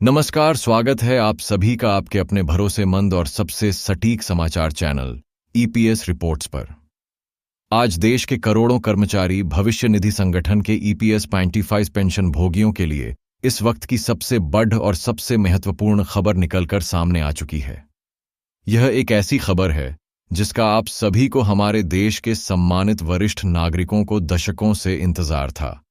नमस्कार, स्वागत है आप सभी का आपके अपने भरोसेमंद और सबसे सटीक समाचार चैनल ईपीएस रिपोर्ट्स पर। आज देश के करोड़ों कर्मचारी भविष्य निधि संगठन के ईपीएस 25 पेंशन भोगियों के लिए इस वक्त की सबसे बड़ और सबसे महत्वपूर्ण खबर निकलकर सामने आ चुकी है। यह एक ऐसी खबर है जिसका आप सभी को, हमारे देश के सम्मानित वरिष्ठ नागरिकों को दशकों से इंतजार था।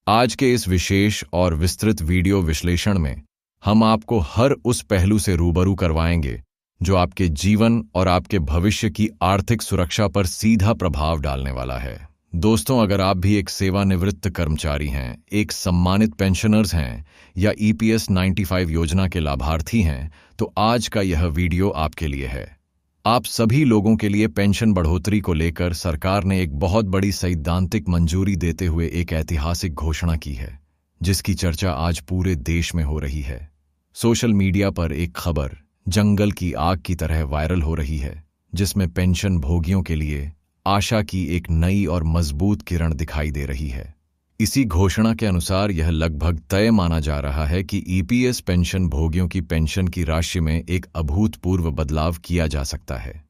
आज के इस विशेष और विस्तृत वीडियो विश्लेषण में हम आपको हर उस पहलू से रूबरू करवाएंगे जो आपके जीवन और आपके भविष्य की आर्थिक सुरक्षा पर सीधा प्रभाव डालने वाला है। दोस्तों, अगर आप भी एक सेवानिवृत्त कर्मचारी हैं, एक सम्मानित पेंशनर्स हैं या ईपीएस 95 योजना के लाभार्थी हैं, तो आज का यह वीडियो आपके लिए है। आप सभी लोगों के लिए पेंशन बढ़ोतरी को लेकर सरकार ने एक बहुत बड़ी सैद्धांतिक मंजूरी देते हुए एक ऐतिहासिक घोषणा की है, जिसकी चर्चा आज पूरे देश में हो रही है। सोशल मीडिया पर एक खबर जंगल की आग की तरह वायरल हो रही है, जिसमें पेंशन भोगियों के लिए आशा की एक नई और मजबूत किरण दिखाई दे रही है। इसी घोषणा के अनुसार यह लगभग तय माना जा रहा है कि ईपीएस पेंशन भोगियों की पेंशन की राशि में एक अभूतपूर्व बदलाव किया जा सकता है।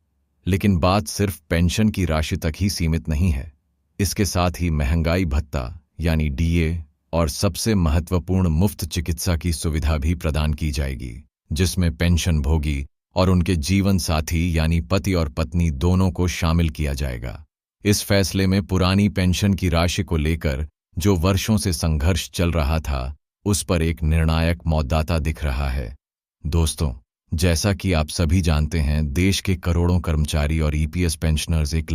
लेकिन बात सिर्फ पेंशन की राशि तक ही सीमित नहीं है। इसके साथ ही महंगाई भत्ता यानी डीए और सबसे महत्वपूर्ण मुफ्त चिकित्सा की सुविधा भी प्रदान की जाएगी, जिसमें पेंशन भोगी और उनके जीवन साथी यानी पति और पत्नी दोनों को शामिल किया जाएगा। इस फैसले में पुरानी पेंशन की राशि को लेकर जो वर्षों से संघर्ष चल रहा था, उस पर एक निर्णायक मौद्दाता दिख रहा है। दोस्तों, जैसा कि आप सभी जानते हैं, देश के करोड़ों कर्मचारी और ईपीएस पेंशनर्स एक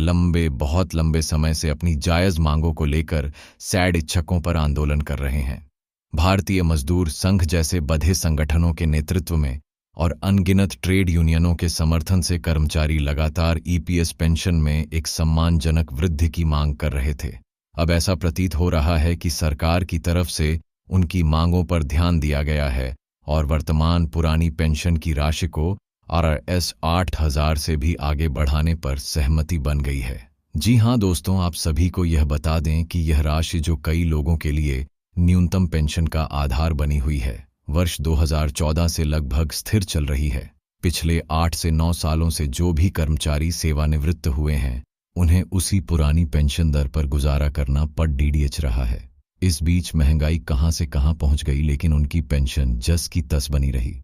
बहुत लंबे समय से अपनी जायज मांगों को लेकर सैड इच्छकों पर आंदोलन कर रहे हैं। भारतीय मजदूर संघ जैसे बधे संगठनों के नेतृत्व में और अनगिनत ट्रेड यूनियनों के समर्थन से कर्मचारी लगातार ईपीएस पेंशन में एक सम्मानजनक वृद्धि की मांग कर रहे थे। अब ऐसा प्रतीत हो रहा है कि सरकार की तरफ से उनकी मांगों पर ध्यान दिया गया है और वर्तमान पुरानी पेंशन की राशि को RS 8,000 से भी आगे बढ़ाने पर सहमति बन गई है। जी हां दोस्तों, आप सभी को यह बता दें कि यह राशि जो कई लोगों के लिए न्यूनतम पेंशन का आधार बनी हुई है, वर्ष 2014 से लगभग स्थिर चल रही है। पिछले 8 से 9 सालों से जो भी कर्मचारी सेवानिवृत्त हुए हैं, उन्हें उसी पुरानी पेंशन दर पर गुजारा करना पड़ DDH रहा है। इस बीच महंगाई कहां से कहां पहुंच गई, लेकिन उनकी पेंशन जस की तस बनी रही।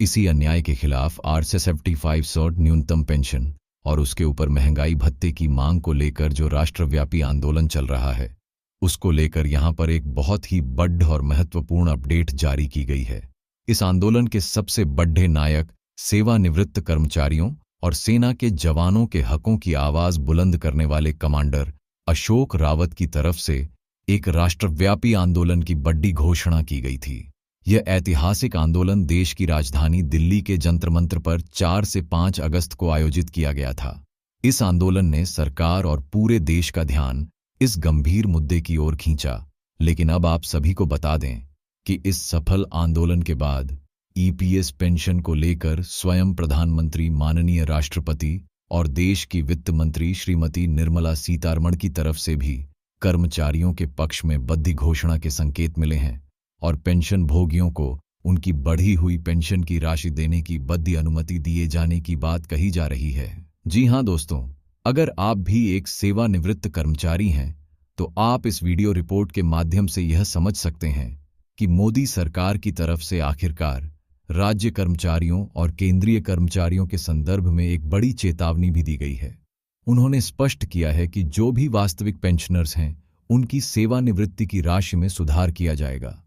इसी अन्याय के खिलाफ RS 75 न्यूनतम पेंशन और उसके ऊपर महंगाई भत्ते की मांग को लेकर जो राष्ट्रव्यापी आंदोलन चल रहा है, उसको लेकर यहां पर एक बहुत ही बड़ और महत्वपूर्ण अपडेट जारी की गई है। इस आंदोलन के सबसे बड़े नायक सेवानिवृत्त कर्मचारियों और सेना के जवानों के हकों की आवाज बुलंद करने वाले कमांडर अशोक रावत की तरफ से एक राष्ट्रव्यापी आंदोलन की बड़ी घोषणा की गई थी। यह ऐतिहासिक आंदोलन देश की राजधानी दिल्ली के जंतर मंतर पर 4 से 5 अगस्त को आयोजित किया गया था। इस आंदोलन ने सरकार और पूरे देश का ध्यान इस गंभीर मुद्दे की ओर खींचा। लेकिन अब आप सभी को बता दें कि इस सफल आंदोलन के बाद ईपीएस पेंशन को लेकर स्वयं प्रधानमंत्री, माननीय राष्ट्रपति और देश की वित्त मंत्री श्रीमती निर्मला सीतारमण की तरफ से भी कर्मचारियों के पक्ष में बद्ध घोषणा के संकेत मिले हैं और पेंशन भोगियों को उनकी बढ़ी हुई पेंशन की राशि देने की बद्ध अनुमति दिए जाने की बात कही जा रही है। जी हां दोस्तों, अगर आप भी एक सेवानिवृत्त कर्मचारी हैं, तो आप इस वीडियो रिपोर्ट के माध्यम से यह समझ सकते हैं कि मोदी सरकार की तरफ से आखिरकार राज्य कर्मचारियों और केंद्रीय कर्मचारियों के संदर्भ में एक बड़ी चेतावनी भी दी गई है। उन्होंने स्पष्ट किया है कि जो भी वास्तविक पेंशनर्स हैं, उनकी सेवानिवृत्ति की राशि में सुधार किया जाएगा।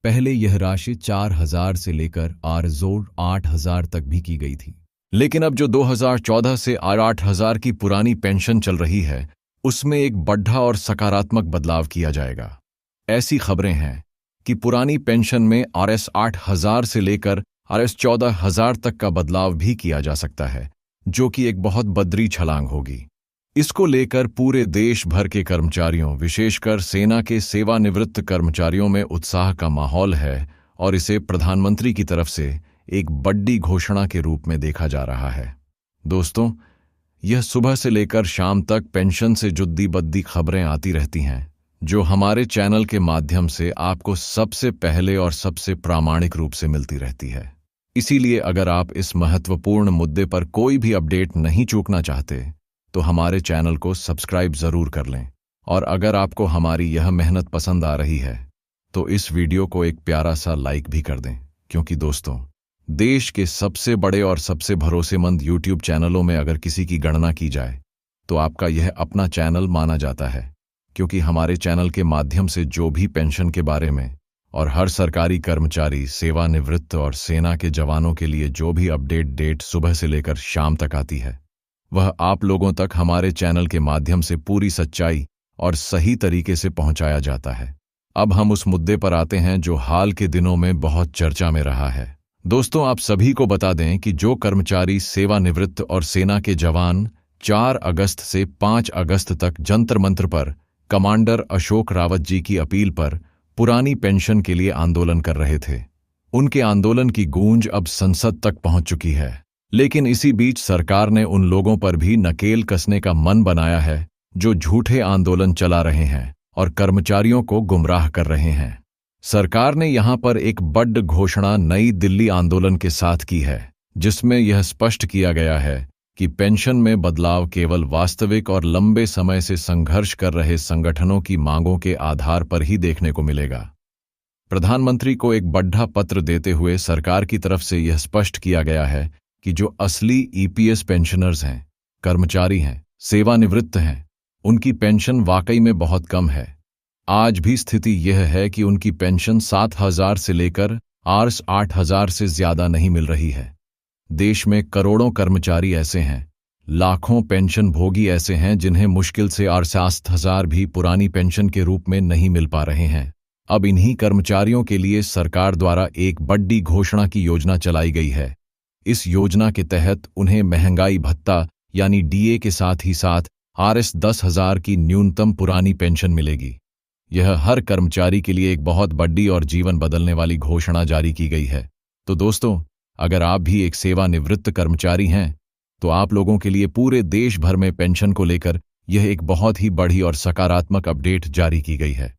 पहले यह राशि 4,000 से लेकर RS 8,000 तक भी की गई थी, लेकिन अब जो 2014 से 8,000 की पुरानी पेंशन चल रही है, उसमें एक बड़ा और सकारात्मक बदलाव किया जाएगा। ऐसी खबरें हैं कि पुरानी पेंशन में RS 8,000 से लेकर RS 14,000 तक का बदलाव भी किया जा सकता है, जो कि एक बहुत बदरी छलांग होगी। इसको लेकर पूरे देश भर के कर्मचारियों, विशेषकर सेना के सेवानिवृत्त कर्मचारियों में उत्साह का माहौल है और इसे प्रधानमंत्री की तरफ से एक बड़ी घोषणा के रूप में देखा जा रहा है। दोस्तों, यह सुबह से लेकर शाम तक पेंशन से जुड़ी बद्दी खबरें आती रहती हैं, जो हमारे चैनल के माध्यम से आपको सबसे पहले और सबसे प्रामाणिक रूप से मिलती रहती है। इसीलिए अगर आप इस महत्वपूर्ण मुद्दे पर कोई भी अपडेट नहीं चूकना चाहते तो हमारे चैनल को सब्सक्राइब जरूर कर लें। और अगर आपको हमारी यह मेहनत पसंद आ रही है तो इस वीडियो को एक प्यारा सा लाइक भी कर दें, क्योंकि दोस्तों, देश के सबसे बड़े और सबसे भरोसेमंद यूट्यूब चैनलों में अगर किसी की गणना की जाए तो आपका यह अपना चैनल माना जाता है, क्योंकि हमारे चैनल के माध्यम से जो भी पेंशन के बारे में और हर सरकारी कर्मचारी, सेवानिवृत्त और सेना के जवानों के लिए जो भी अपडेट डेट सुबह से लेकर शाम तक आती है, वह आप लोगों तक हमारे चैनल के माध्यम से पूरी सच्चाई और सही तरीके से पहुंचाया जाता है। अब हम उस मुद्दे पर आते हैं जो हाल के दिनों में बहुत चर्चा में रहा है। दोस्तों, आप सभी को बता दें कि जो कर्मचारी, सेवानिवृत्त और सेना के जवान 4 अगस्त से 5 अगस्त तक जंतर मंत्र पर कमांडर अशोक रावत जी की अपील पर पुरानी पेंशन के लिए आंदोलन कर रहे थे, उनके आंदोलन की गूंज अब संसद तक पहुंच चुकी है। लेकिन इसी बीच सरकार ने उन लोगों पर भी नकेल कसने का मन बनाया है जो झूठे आंदोलन चला रहे हैं और कर्मचारियों को गुमराह कर रहे हैं। सरकार ने यहां पर एक बड़ घोषणा नई दिल्ली आंदोलन के साथ की है, जिसमें यह स्पष्ट किया गया है कि पेंशन में बदलाव केवल वास्तविक और लंबे समय से संघर्ष कर रहे संगठनों की मांगों के आधार पर ही देखने को मिलेगा। प्रधानमंत्री को एक बड़ा पत्र देते हुए सरकार की तरफ से यह स्पष्ट किया गया है कि जो असली ईपीएस पेंशनर्स हैं, कर्मचारी हैं, सेवानिवृत्त हैं, उनकी पेंशन वाकई में बहुत कम है। आज भी स्थिति यह है कि उनकी पेंशन 7,000 से लेकर 8,000 से ज्यादा नहीं मिल रही है। देश में करोड़ों कर्मचारी ऐसे हैं, लाखों पेंशन भोगी ऐसे हैं जिन्हें मुश्किल से 8,000 भी पुरानी पेंशन के रूप में नहीं मिल पा रहे हैं। अब इन्हीं कर्मचारियों के लिए सरकार द्वारा एक बड़ी घोषणा की योजना चलाई गई है। इस योजना के तहत उन्हें महंगाई भत्ता यानी डीए के साथ ही साथ Rs 10,000 की न्यूनतम पुरानी पेंशन मिलेगी। यह हर कर्मचारी के लिए एक बहुत बड़ी और जीवन बदलने वाली घोषणा जारी की गई है। तो दोस्तों, अगर आप भी एक सेवानिवृत्त कर्मचारी हैं तो आप लोगों के लिए पूरे देश भर में पेंशन को लेकर यह एक बहुत ही बड़ी और सकारात्मक अपडेट जारी की गई है।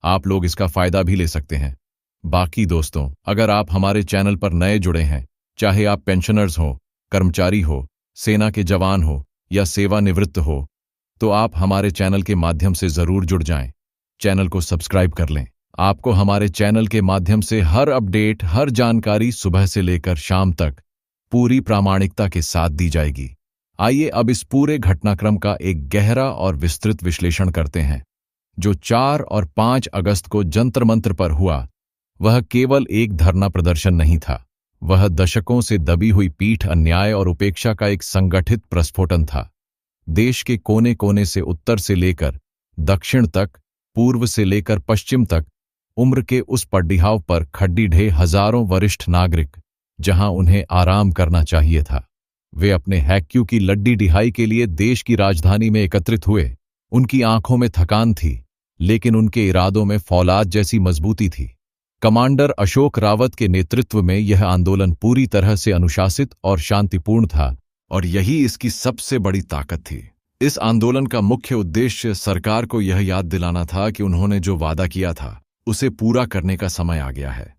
आप लोग इसका फायदा भी ले सकते हैं। बाकी दोस्तों, अगर आप हमारे चैनल पर नए जुड़े हैं, चाहे आप पेंशनर्स हो, कर्मचारी हो, सेना के जवान हो या सेवानिवृत्त हो, तो आप हमारे चैनल के माध्यम से जरूर जुड़ जाएं। चैनल को सब्सक्राइब कर लें। आपको हमारे चैनल के माध्यम से हर अपडेट, हर जानकारी सुबह से लेकर शाम तक पूरी प्रामाणिकता के साथ दी जाएगी। आइए अब इस पूरे घटनाक्रम का एक गहरा और विस्तृत विश्लेषण करते हैं। जो 4 और 5 अगस्त को जंतर मंत्र पर हुआ, वह केवल एक धरना प्रदर्शन नहीं था, वह दशकों से दबी हुई पीठ, अन्याय और उपेक्षा का एक संगठित प्रस्फोटन था। देश के कोने कोने से, उत्तर से लेकर दक्षिण तक, पूर्व से लेकर पश्चिम तक, उम्र के उस पड़िहाव पर खड्डी ढे हजारों वरिष्ठ नागरिक, जहां उन्हें आराम करना चाहिए था, वे अपने हैक्यू की लड्डी डिहाई के लिए देश की राजधानी में एकत्रित हुए। उनकी आंखों में थकान थी, लेकिन उनके इरादों में फौलाद जैसी मजबूती थी। कमांडर अशोक रावत के नेतृत्व में यह आंदोलन पूरी तरह से अनुशासित और शांतिपूर्ण था, और यही इसकी सबसे बड़ी ताकत थी। इस आंदोलन का मुख्य उद्देश्य सरकार को यह याद दिलाना था कि उन्होंने जो वादा किया था उसे पूरा करने का समय आ गया है।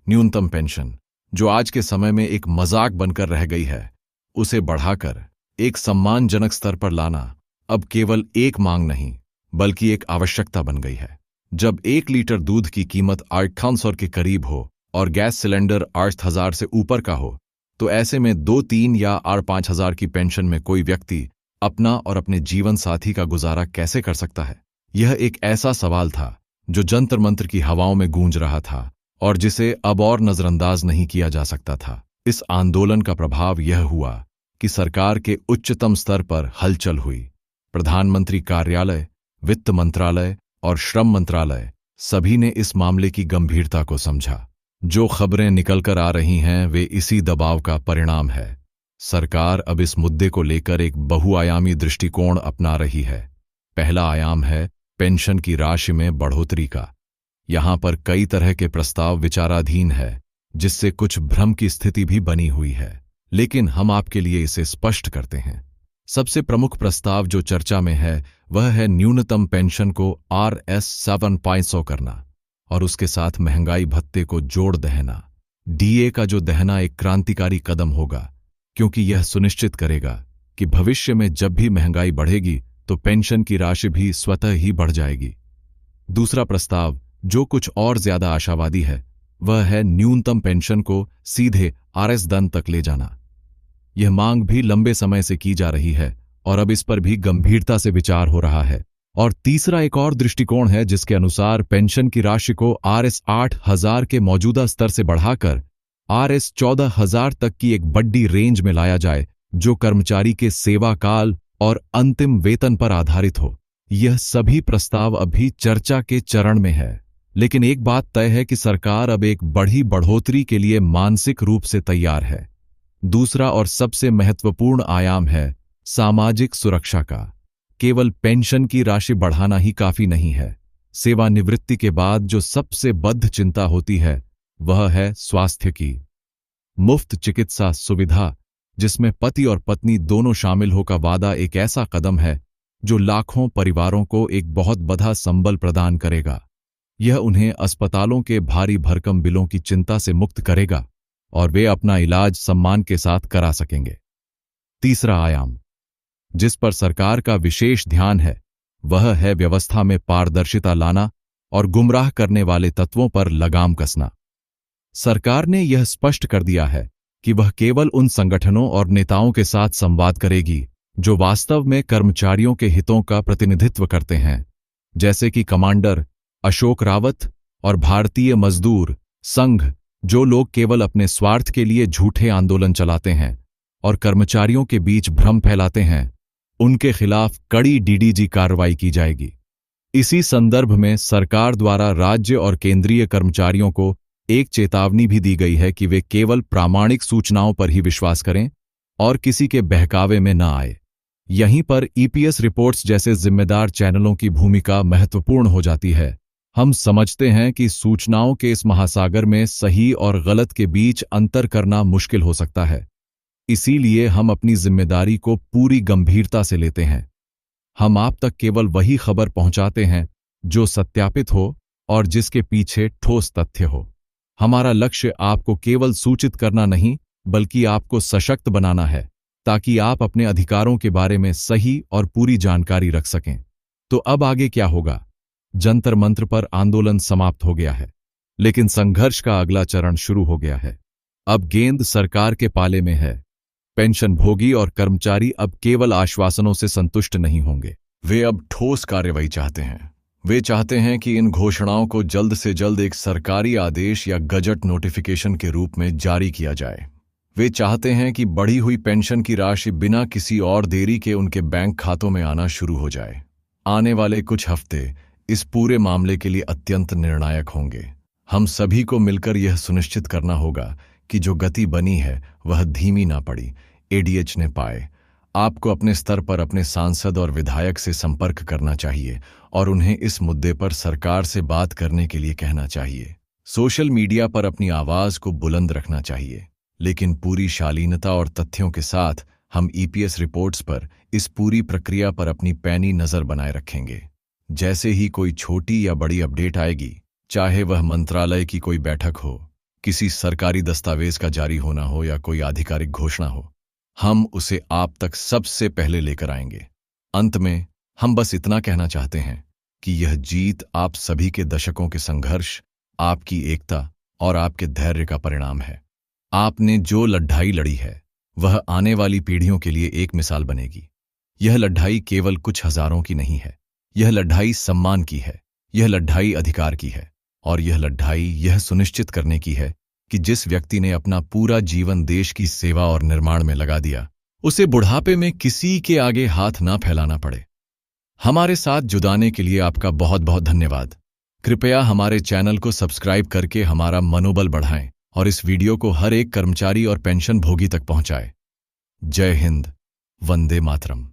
न्यूनतम पेंशन, जो आज के समय में एक मजाक बनकर रह गई है, उसे बढ़ाकर एक सम्मानजनक स्तर पर लाना अब केवल एक मांग नहीं बल्कि एक आवश्यकता बन गई है। जब 1 लीटर दूध की कीमत 800 के करीब हो और गैस सिलेंडर 8,000 से ऊपर का हो, तो ऐसे में 2, 3 या 5,000 की पेंशन में कोई व्यक्ति अपना और अपने जीवन साथी का गुजारा कैसे कर सकता है? यह एक ऐसा सवाल था जो जंतर मंत्र की हवाओं में गूंज रहा था और जिसे अब और नजरअंदाज नहीं किया जा सकता था। इस आंदोलन का प्रभाव यह हुआ कि सरकार के उच्चतम स्तर पर हलचल हुई। प्रधानमंत्री कार्यालय, वित्त मंत्रालय और श्रम मंत्रालय, सभी ने इस मामले की गंभीरता को समझा। जो खबरें निकलकर आ रही हैं वे इसी दबाव का परिणाम है। सरकार अब इस मुद्दे को लेकर एक बहुआयामी दृष्टिकोण अपना रही है। पहला आयाम है पेंशन की राशि में बढ़ोतरी का। यहां पर कई तरह के प्रस्ताव विचाराधीन है, जिससे कुछ भ्रम की स्थिति भी बनी हुई है, लेकिन हम आपके लिए इसे स्पष्ट करते हैं। सबसे प्रमुख प्रस्ताव जो चर्चा में है वह है न्यूनतम पेंशन को Rs 7,500 करना और उसके साथ महंगाई भत्ते को जोड़ देना। डीए का जो दहना एक क्रांतिकारी कदम होगा, क्योंकि यह सुनिश्चित करेगा कि भविष्य में जब भी महंगाई बढ़ेगी तो पेंशन की राशि भी स्वतः ही बढ़ जाएगी। दूसरा प्रस्ताव जो कुछ और ज्यादा आशावादी है वह है न्यूनतम पेंशन को सीधे Rs धन तक ले जाना। यह मांग भी लंबे समय से की जा रही है और अब इस पर भी गंभीरता से विचार हो रहा है। और तीसरा एक और दृष्टिकोण है जिसके अनुसार पेंशन की राशि को Rs 8,000 के मौजूदा स्तर से बढ़ाकर Rs 14,000 तक की एक बड़ी रेंज में लाया जाए, जो कर्मचारी के सेवा काल और अंतिम वेतन पर आधारित हो। यह सभी प्रस्ताव अभी चर्चा के चरण में है, लेकिन एक बात तय है कि सरकार अब एक बड़ी बढ़ोतरी के लिए मानसिक रूप से तैयार है। दूसरा और सबसे महत्वपूर्ण आयाम है सामाजिक सुरक्षा का। केवल पेंशन की राशि बढ़ाना ही काफी नहीं है। सेवानिवृत्ति के बाद जो सबसे बद्ध चिंता होती है वह है स्वास्थ्य की। मुफ्त चिकित्सा सुविधा जिसमें पति और पत्नी दोनों शामिल हो का वादा एक ऐसा कदम है जो लाखों परिवारों को एक बहुत बड़ा संबल प्रदान करेगा। यह उन्हें अस्पतालों के भारी भरकम बिलों की चिंता से मुक्त करेगा और वे अपना इलाज सम्मान के साथ करा सकेंगे। तीसरा आयाम जिस पर सरकार का विशेष ध्यान है वह है व्यवस्था में पारदर्शिता लाना और गुमराह करने वाले तत्वों पर लगाम कसना। सरकार ने यह स्पष्ट कर दिया है कि वह केवल उन संगठनों और नेताओं के साथ संवाद करेगी जो वास्तव में कर्मचारियों के हितों का प्रतिनिधित्व करते हैं, जैसे कि कमांडर अशोक रावत और भारतीय मजदूर संघ, जो लोग केवल अपने स्वार्थ के लिए झूठे आंदोलन चलाते हैं और कर्मचारियों के बीच भ्रम फैलाते हैं। उनके खिलाफ कड़ी डीडीजी कार्रवाई की जाएगी। इसी संदर्भ में सरकार द्वारा राज्य और केंद्रीय कर्मचारियों को एक चेतावनी भी दी गई है कि वे केवल प्रामाणिक सूचनाओं पर ही विश्वास करें और किसी के बहकावे में न आए। यहीं पर ईपीएस रिपोर्ट्स जैसे जिम्मेदार चैनलों की भूमिका महत्वपूर्ण हो जाती है। हम समझते हैं कि सूचनाओं के इस महासागर में सही और गलत के बीच अंतर करना मुश्किल हो सकता है। इसीलिए हम अपनी जिम्मेदारी को पूरी गंभीरता से लेते हैं। हम आप तक केवल वही खबर पहुंचाते हैं जो सत्यापित हो और जिसके पीछे ठोस तथ्य हो। हमारा लक्ष्य आपको केवल सूचित करना नहीं बल्कि आपको सशक्त बनाना है, ताकि आप अपने अधिकारों के बारे में सही और पूरी जानकारी रख सकें। तो अब आगे क्या होगा? जंतर मंत्र पर आंदोलन समाप्त हो गया है, लेकिन संघर्ष का अगला चरण शुरू हो गया है। अब गेंद सरकार के पाले में है। पेंशन भोगी और कर्मचारी अब केवल आश्वासनों से संतुष्ट नहीं होंगे। वे अब ठोस कार्रवाई चाहते हैं। वे चाहते हैं कि इन घोषणाओं को जल्द से जल्द एक सरकारी आदेश या गजट नोटिफिकेशन के रूप में जारी किया जाए। वे चाहते हैं कि बढ़ी हुई पेंशन की राशि बिना किसी और देरी के उनके बैंक खातों में आना शुरू हो जाए। आने वाले कुछ हफ्ते इस पूरे मामले के लिए अत्यंत निर्णायक होंगे। हम सभी को मिलकर यह सुनिश्चित करना होगा कि जो गति बनी है वह धीमी ना पड़ी। एडीएच ने पाए। आपको अपने स्तर पर अपने सांसद और विधायक से संपर्क करना चाहिए और उन्हें इस मुद्दे पर सरकार से बात करने के लिए कहना चाहिए। सोशल मीडिया पर अपनी आवाज को बुलंद रखना चाहिए, लेकिन पूरी शालीनता और तथ्यों के साथ हम ईपीएस रिपोर्ट्स पर इस पूरी प्रक्रिया पर अपनी पैनी नजर बनाए रखेंगे। जैसे ही कोई छोटी या बड़ी अपडेट आएगी, चाहे वह मंत्रालय की कोई बैठक हो, किसी सरकारी दस्तावेज का जारी होना हो या कोई आधिकारिक घोषणा हो, हम उसे आप तक सबसे पहले लेकर आएंगे। अंत में हम बस इतना कहना चाहते हैं कि यह जीत आप सभी के दशकों के संघर्ष, आपकी एकता और आपके धैर्य का परिणाम है। आपने जो लड़ाई लड़ी है वह आने वाली पीढ़ियों के लिए एक मिसाल बनेगी। यह लड़ाई केवल कुछ हजारों की नहीं है, यह लड़ाई सम्मान की है, यह लड़ाई अधिकार की है और यह लड़ाई यह सुनिश्चित करने की है कि जिस व्यक्ति ने अपना पूरा जीवन देश की सेवा और निर्माण में लगा दिया, उसे बुढ़ापे में किसी के आगे हाथ ना फैलाना पड़े। हमारे साथ जुड़ने के लिए आपका बहुत बहुत धन्यवाद। कृपया हमारे चैनल को सब्सक्राइब करके हमारा मनोबल बढ़ाएं और इस वीडियो को हर एक कर्मचारी और पेंशन भोगी तक पहुंचाएं। जय हिंद, वंदे मातरम।